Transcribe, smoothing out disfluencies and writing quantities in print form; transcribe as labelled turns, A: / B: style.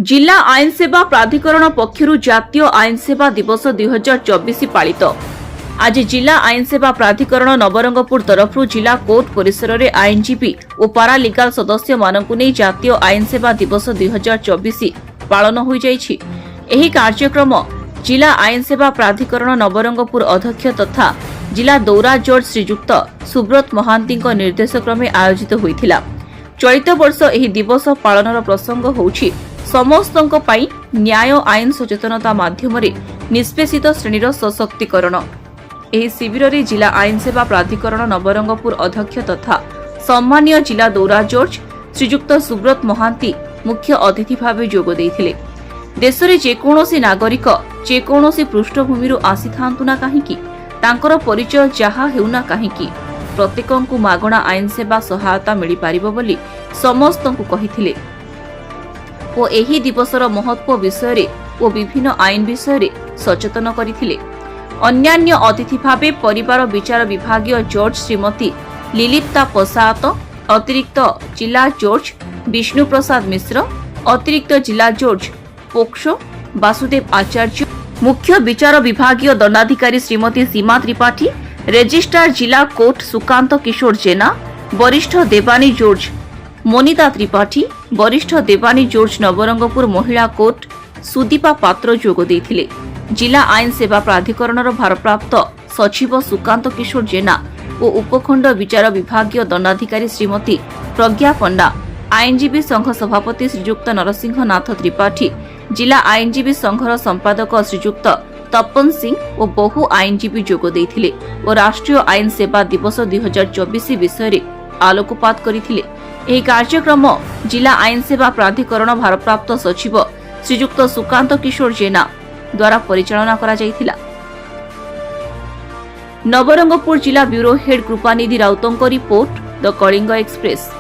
A: जिला आईन सेवा प्राधिकरण पक्षरु जातीय आईन सेवा दिवस 2024 पालित। आज जिला आईन सेवा प्राधिकरण नवरंगपुर तरफरु जिला कोर्ट परिसर में आईनजीवी और पारालीगाल सदस्य मानकु नै जातीय आईन सेवा दिवस 2024 पालन हो जाइछि। एही कार्यक्रम जिला आईन सेवा प्राधिकरण नवरंगपुर अध्यक्ष तथा जिला दौरा जज श्रीजुक्त सुब्रत महांती निर्देशक्रमे आयोजित होइथिला। चलित वर्ष एही दिवस पालनर प्रसंग होछि समस्तଙ୍କ ପାଇଁ न्याय आईन सचेतनता माध्यम निष्पेषित श्रेणीर सशक्तिकरण। ଏହି ଶିବିରରେ जिला आईन सेवा प्राधिकरण नवरंगपुर अध्यक्ष तथा सम्मानीय जिला दौरा जज श्रीजुक्त सुब्रत महांती मुख्य अतिथि भाव जोग देइथिले। देशरे जेकोनोसी नागरिक जेकोनोसी पृष्ठभूमि आसीथांतु ना काहीकि तांकर परिचय जहा हेउना काहीकि प्रत्येकंकु मागणा आईन सेवा सहायता मिली पारिबो बोली समस्तंकु कहिथिले ओ एही दिवसर महत्व विषय और विभिन्न आईन विषय सचेतन करथिले। अन्यान्य अतिथि भावे परिवार विचार विभागीय जज श्रीमती लिलिप्ता प्रसाद, अतिरिक्त जिला जज विष्णु प्रसाद मिश्र, अतिरिक्त जिला जज पोक्सो वासुदेव आचार्य, मुख्य विचार विभागीय दंडाधिकारी श्रीमती सीमा त्रिपाठी, रजिस्ट्रार जिला कोर्ट सुकांत किशोर जेना, वरिष्ठ देवानी जज मोनिता त्रिपाठी, वरिष्ठ देवानी जज नवरंगपुर महिला कोर्ट सुदीपा पात्र जोग देइथिले। जिला आईन सेवा प्राधिकरणर भारप्राप्त सचिव सुकांत किशोर जेना और उपखंड विचार विभागीय दंडाधिकारी श्रीमती प्रज्ञा पंडा, आईनजीवी संघ सभापति श्रीजुक्त नरसिंह नाथ त्रिपाठी, जिला आईनजीवी संघर संपादक श्रीजुक्त तपन सिंह और बहु आईनजीवी जोग देइथिले और राष्ट्रीय आईन सेवा दिवस 2024 विषय आलोकपात करथिले। ଏହି କାର୍ଯ୍ୟକ୍ରମ जिला आईन सेवा प्राधिकरण भारप्राप्त सचिव श्रीजुक्त सुकांत किशोर जेना द्वारा परिचालना करा जायथिला। नवरंगपुर जिला ब्यूरो हेड कृपानिधि राउतଙ୍କ रिपोर्ट द कलिंग एक्सप्रेस।